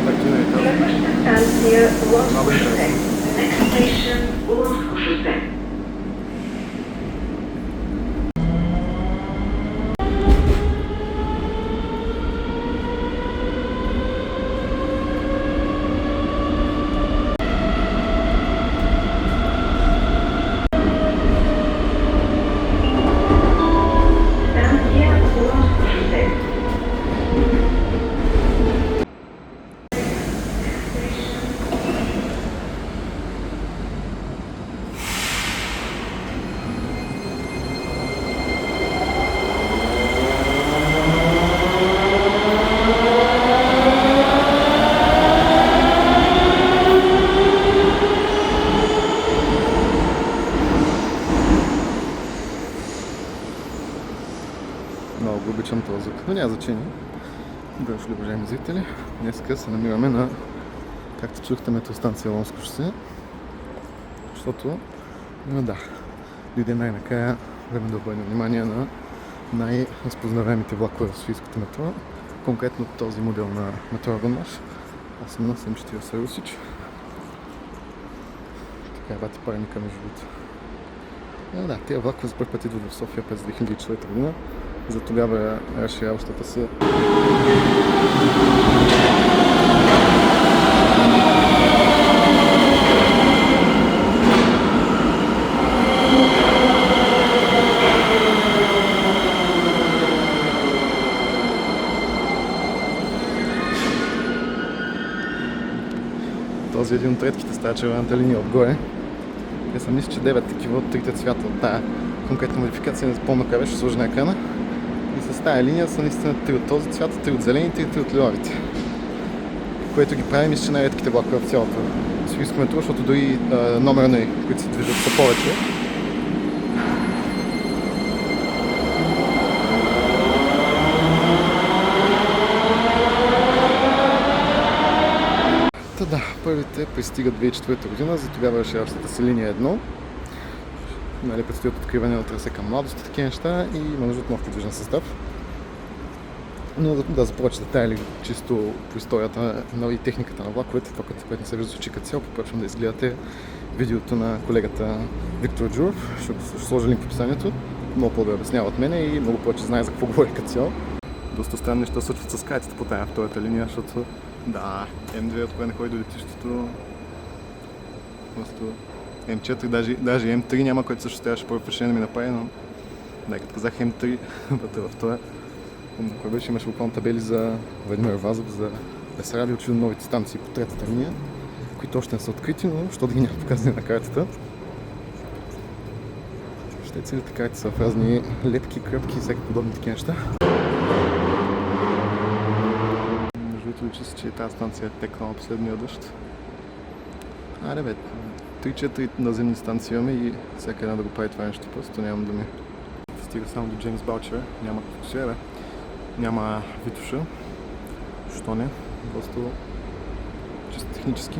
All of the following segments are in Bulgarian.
Както и не е Следваща станция Лонско много шосе. интересно. Next station Лонско шосе. Станция Лонско шосе. Много го обичам този звук, но няма значение. Добре дошли, уважаеми зрители. Днеска се намираме на, както чухте, метростанция Лонско шосе. Защото, да, дойде най-накрая време да обърнем внимание на най-разпознаваемите влакове в софийското метро. Конкретно този модел на метро Аргонмаш. Аз съм на 740 Русич. Така е бати парника между другото. Да, тези влакове за първ път идват в София през 2004 година. За тогава разширяващата се този е един от редките стая червената линия отгоре. Те са мисля, че 9 такива от трите цвята от тая конкретна модификация, не запомня къде беше сложена екрана. И с тая линия са наистина 3 от този цвят, 3 от зелените и 3 от лилавите. Което ги прави, мисля, че най-редките влакове в цялото софийско метро, защото дори номерни, които се движат, са повече. Да, първите пристигат 2004 година, за тогава разширяващата се линия 1. Нали, предстоят откриване на трасе към Младост и такива неща и има нужда от нов подвижен състав. Но да, за повече детайли, чисто по историята и техниката на влаковете, това, което не се вижда с очи като цяло, препоръчвам да изгледате видеото на колегата Виктор Джуров, ще сложа линк в описанието. Много по-добре обяснява от мене и много повече знае за какво говори като цяло. Доста странни неща случват с кайтите по тая втората линия, защото да, М2 от кое не ходи до летището. Просто М4, даже М3 няма, който също трябваше по решение да ми направи, но да, като казах М3, вътре в това. Кой беше, имаше буквално табели за Владимир Вазов, за Бесарабия, очевидно новите станции по третата линия, които още не са открити, но що да ги няма показани на картата. Ще целите карти са в разни лепки, кръпки и всеки подобни такива неща. Между другото личи се, че тази станция е текнала последния дъжд. Аре бе, 3-4 наземни станции имаме и всяка една да го прави това нещо, просто нямам думи. Стига само до Джеймс Баучер, няма какво бе. Няма Витоша. Що не? Просто чисто технически.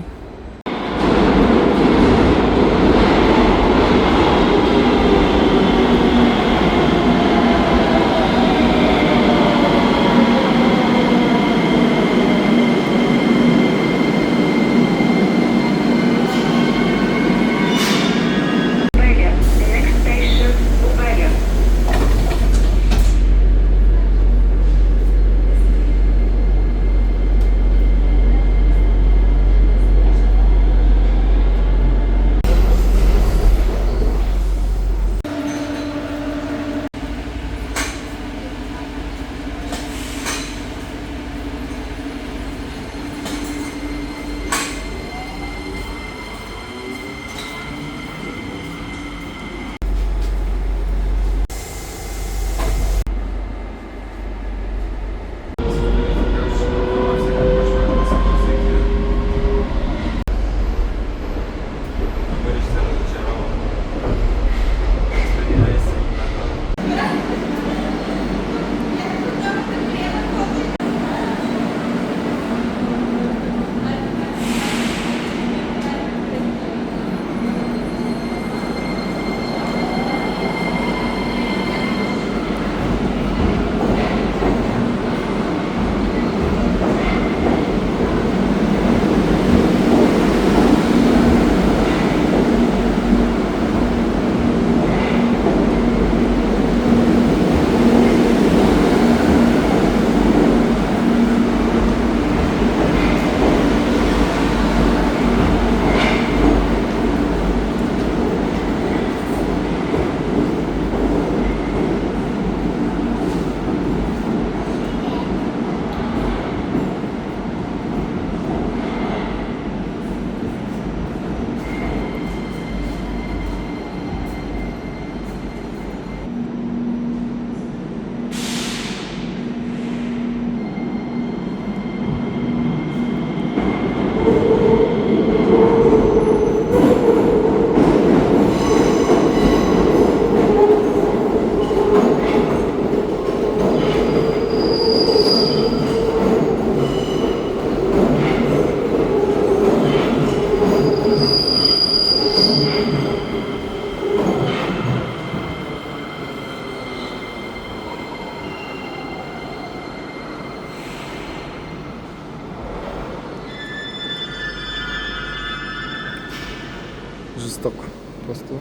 жестоко. Просто...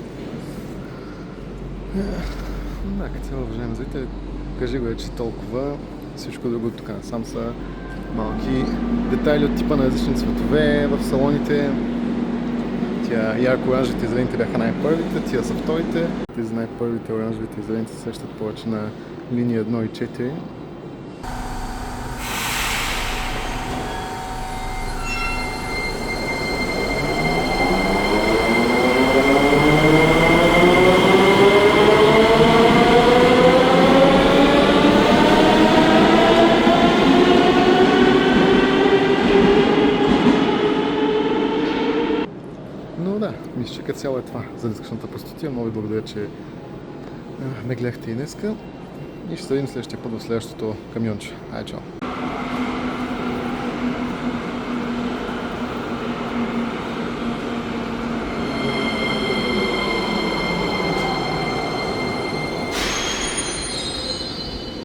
Да, като цяло, уважаеми зрители, кажи го че толкова. Всичко друго тук насам са малки детайли от типа на различни цветове в салоните. Тия ярко-оранжевите и зелените бяха най-първите, тия са вторите. Тези най-първите оранжевите и зелените се срещат повече на линия 1 и 4. Но да, мисля, че като цяло е това за днескашната простотия. Много ви благодаря, че ме гледахте и днеска. И ще се видим следващия път в следващото камионче. Ай, чао!